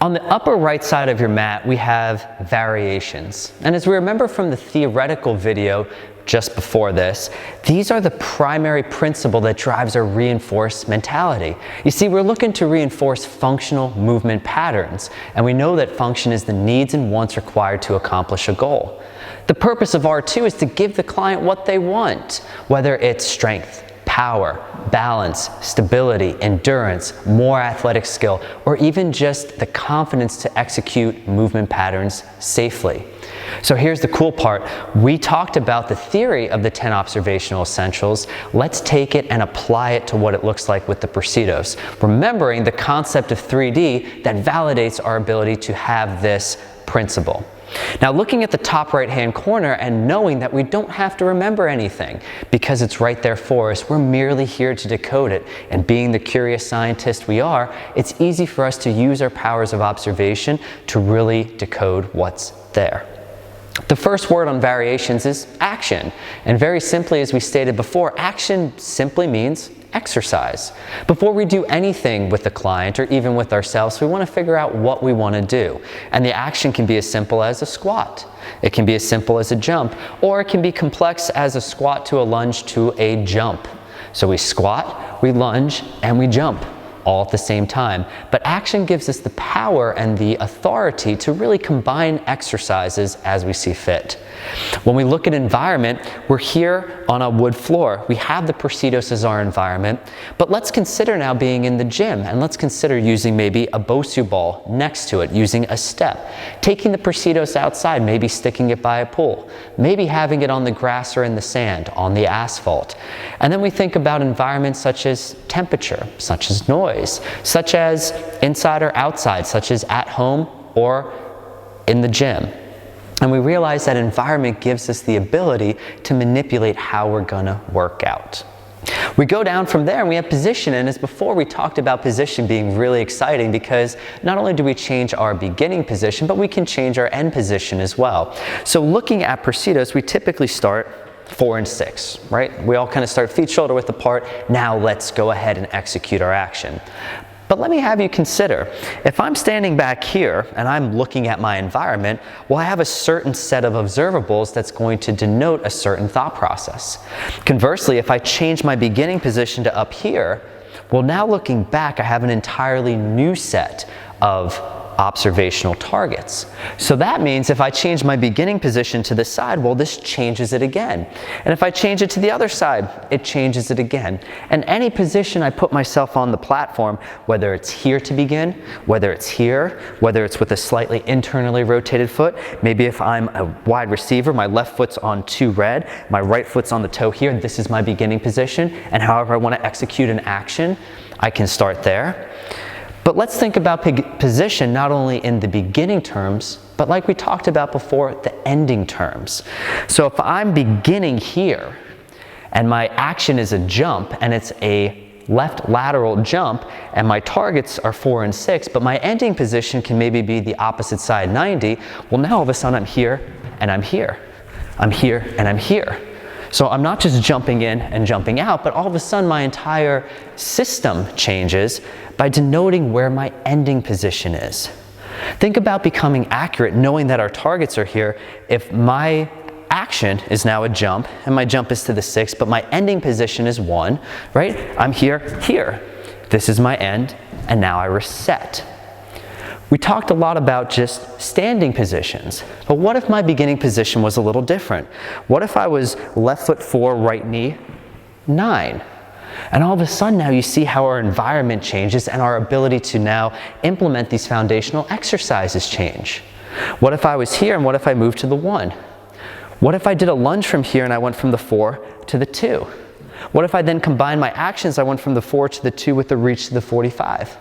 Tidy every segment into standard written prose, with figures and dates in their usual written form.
On the upper right side of your mat, we have variations. And as we remember from the theoretical video just before this, these are the primary principle that drives our reinforced mentality. You see, we're looking to reinforce functional movement patterns, and we know that function is the needs and wants required to accomplish a goal. The purpose of R2 is to give the client what they want, whether it's strength, power, balance, stability, endurance, more athletic skill, or even just the confidence to execute movement patterns safely. So here's the cool part. We talked about the theory of the 10 observational essentials. Let's take it and apply it to what it looks like with the Procedos, remembering the concept of 3D that validates our ability to have this principle. Now, looking at the top right-hand corner and knowing that we don't have to remember anything because it's right there for us, we're merely here to decode it. And being the curious scientist we are, it's easy for us to use our powers of observation to really decode what's there. The first word on variations is action. And very simply, as we stated before, action simply means exercise. Before we do anything with the client or even with ourselves, we want to figure out what we want to do. And the action can be as simple as a squat. It can be as simple as a jump, or it can be complex as a squat to a lunge to a jump. So we squat, we lunge, and we jump all at the same time. But action gives us the power and the authority to really combine exercises as we see fit. When we look at environment, we're here on a wood floor. We have the Procedos as our environment, but let's consider now being in the gym, and let's consider using maybe a Bosu ball next to it, using a step, taking the Procedos outside, maybe sticking it by a pool, maybe having it on the grass or in the sand, on the asphalt. And then we think about environments such as temperature, such as noise, such as inside or outside, such as at home or in the gym. And we realize that environment gives us the ability to manipulate how we're gonna work out. We go down from there and we have position, and as before we talked about position being really exciting because not only do we change our beginning position, but we can change our end position as well. So looking at Procedos, we typically start 4 and 6, right? We all kind of start feet shoulder width apart. Now let's go ahead and execute our action. But let me have you consider, if I'm standing back here and I'm looking at my environment, well, I have a certain set of observables that's going to denote a certain thought process. Conversely, if I change my beginning position to up here, well, now looking back, I have an entirely new set of observational targets. So that means if I change my beginning position to the side, well, this changes it again. And if I change it to the other side, it changes it again. And any position I put myself on the platform, whether it's here to begin, whether it's here, whether it's with a slightly internally rotated foot, maybe if I'm a wide receiver, my left foot's on 2 red, my right foot's on the toe here, this is my beginning position, and however I want to execute an action, I can start there. But let's think about position not only in the beginning terms, but like we talked about before, the ending terms. So if I'm beginning here and my action is a jump and it's a left lateral jump and my targets are 4 and 6, but my ending position can maybe be the opposite side 90, well, now all of a sudden I'm here and I'm here. I'm here and I'm here. So I'm not just jumping in and jumping out, but all of a sudden my entire system changes by denoting where my ending position is. Think about becoming accurate, knowing that our targets are here. If my action is now a jump, and my jump is to the 6, but my ending position is 1, right? I'm here, here. This is my end, and now I reset. We talked a lot about just standing positions, but what if my beginning position was a little different? What if I was left foot 4, right knee 9? And all of a sudden now you see how our environment changes and our ability to now implement these foundational exercises change. What if I was here and what if I moved to the 1? What if I did a lunge from here and I went from the 4 to the 2? What if I then combined my actions, I went from the 4 to the 2 with the reach to the 45?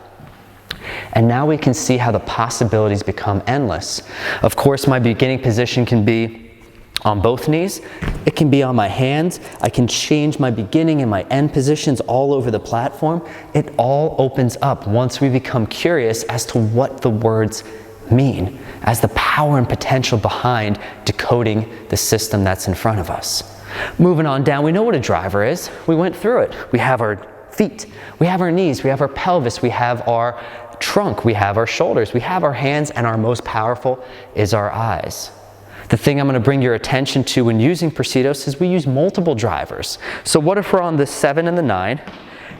And now we can see how the possibilities become endless. Of course, my beginning position can be on both knees. It can be on my hands. I can change my beginning and my end positions all over the platform. It all opens up once we become curious as to what the words mean, as the power and potential behind decoding the system that's in front of us. Moving on down, we know what a driver is. We went through it. We have our feet, we have our knees, we have our pelvis, we have our trunk, we have our shoulders, we have our hands, and our most powerful is our eyes. The thing I'm going to bring your attention to when using Procedos is we use multiple drivers. So what if we're on the 7 and the 9,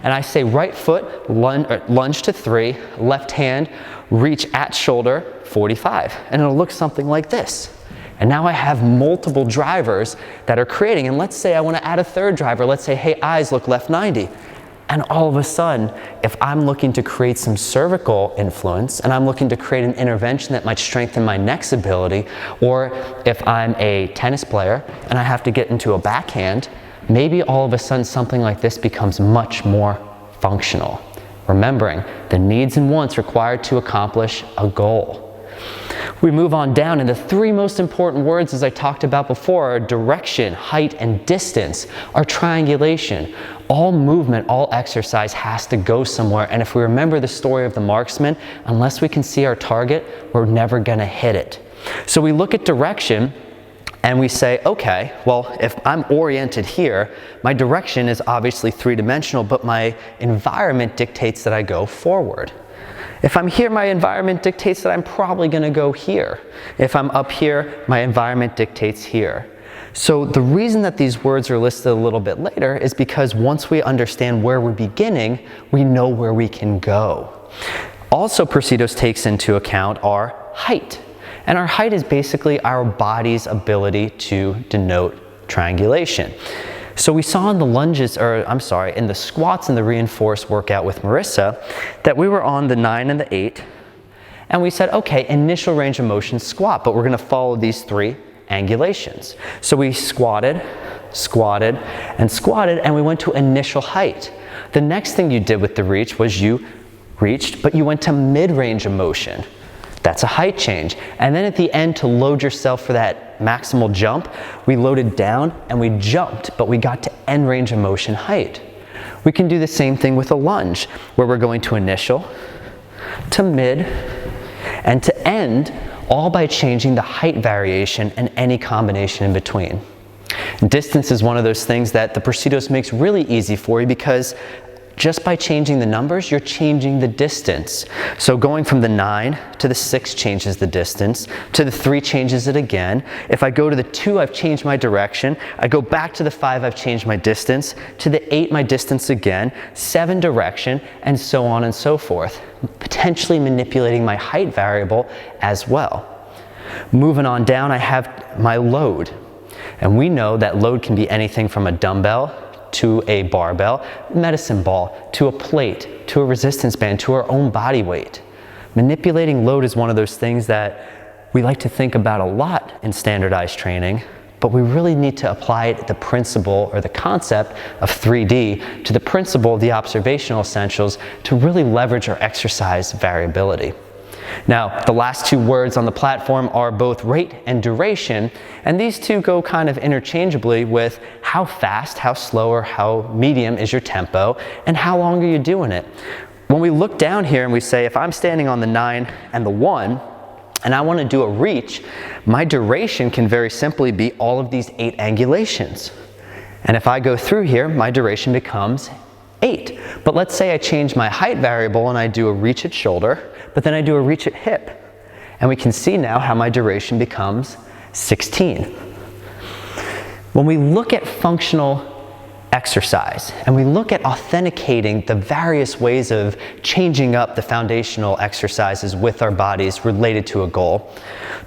and I say right foot, lunge to 3, left hand, reach at shoulder, 45. And it'll look something like this. And now I have multiple drivers that are creating. And let's say I want to add a third driver. Let's say, hey, eyes, look left 90. And all of a sudden, if I'm looking to create some cervical influence and I'm looking to create an intervention that might strengthen my neck's ability, or if I'm a tennis player and I have to get into a backhand, maybe all of a sudden something like this becomes much more functional. Remembering the needs and wants required to accomplish a goal. We move on down, and the three most important words, as I talked about before, are direction, height, and distance, are triangulation. All movement, all exercise has to go somewhere, and if we remember the story of the marksman, unless we can see our target, we're never gonna hit it. So we look at direction, and we say, okay, well, if I'm oriented here, my direction is obviously three-dimensional, but my environment dictates that I go forward. If I'm here, my environment dictates that I'm probably going to go here. If I'm up here, my environment dictates here. So the reason that these words are listed a little bit later is because once we understand where we're beginning, we know where we can go. Also, Procedos takes into account our height. And our height is basically our body's ability to denote triangulation. So we saw in the lunges, in the squats and the reinforced workout with Marissa, that we were on the 9 and the 8, and we said, okay, initial range of motion squat, but we're gonna follow these 3 angulations. So we squatted, squatted, and squatted, and we went to initial height. The next thing you did with the reach was you reached, but you went to mid-range of motion. That's a height change. And then at the end, to load yourself for that maximal jump, we loaded down and we jumped, but we got to end range of motion height. We can do the same thing with a lunge, where we're going to initial, to mid, and to end, all by changing the height variation and any combination in between. Distance is one of those things that the Procedos makes really easy for you, because just by changing the numbers, you're changing the distance. So going from the 9 to the 6 changes the distance, to the 3 changes it again. If I go to the 2, I've changed my direction. I go back to the 5, I've changed my distance. To the 8, my distance again. 7, direction, and so on and so forth. Potentially manipulating my height variable as well. Moving on down, I have my load. And we know that load can be anything from a dumbbell to a barbell, medicine ball, to a plate, to a resistance band, to our own body weight. Manipulating load is one of those things that we like to think about a lot in standardized training, but we really need to apply the principle or the concept of 3D to the principle of the observational essentials to really leverage our exercise variability. Now, the last 2 words on the platform are both rate and duration, and these 2 go kind of interchangeably with how fast, how slow, or how medium is your tempo, and how long are you doing it. When we look down here and we say, if I'm standing on the 9 and the 1, and I want to do a reach, my duration can very simply be all of these 8 angulations. And if I go through here, my duration becomes 8. But let's say I change my height variable and I do a reach at shoulder, but then I do a reach at hip. And we can see now how my duration becomes 16. When we look at functional exercise and we look at authenticating the various ways of changing up the foundational exercises with our bodies related to a goal,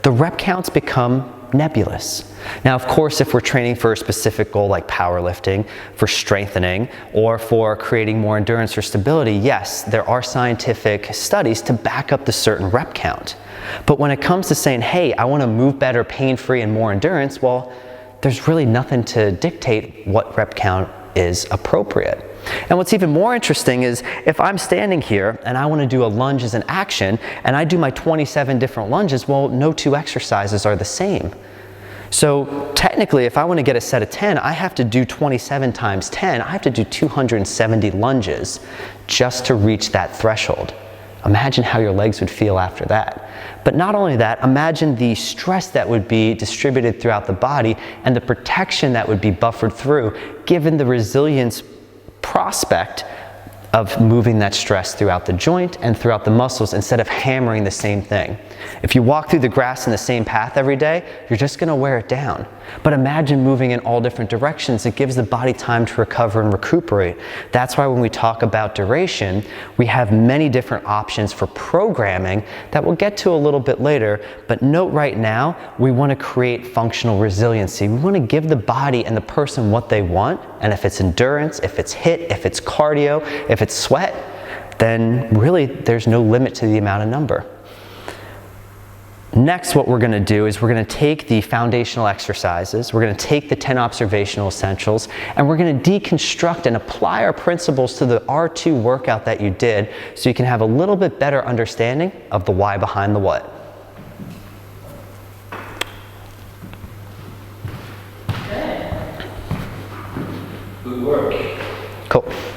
the rep counts become nebulous. Now, of course, if we're training for a specific goal like powerlifting, for strengthening, or for creating more endurance or stability, yes, there are scientific studies to back up the certain rep count. But when it comes to saying, hey, I want to move better, pain-free, and more endurance, well, there's really nothing to dictate what rep count is appropriate. And what's even more interesting is if I'm standing here and I want to do a lunge as an action and I do my 27 different lunges, well, no 2 exercises are the same. So technically, if I want to get a set of 10, I have to do 27 times 10. I have to do 270 lunges just to reach that threshold. Imagine how your legs would feel after that. But not only that, imagine the stress that would be distributed throughout the body and the protection that would be buffered through, given the resilience prospect of moving that stress throughout the joint and throughout the muscles instead of hammering the same thing. If you walk through the grass in the same path every day, you're just going to wear it down. But imagine moving in all different directions. It gives the body time to recover and recuperate. That's why when we talk about duration, we have many different options for programming that we'll get to a little bit later. But note right now, we want to create functional resiliency. We want to give the body and the person what they want. And if it's endurance, if it's HIIT, if it's cardio, if it's sweat, then really there's no limit to the amount of number. Next, what we're going to do is we're going to take the foundational exercises, we're going to take the 10 observational essentials, and we're going to deconstruct and apply our principles to the R2 workout that you did so you can have a little bit better understanding of the why behind the what. Okay. Good work. Cool.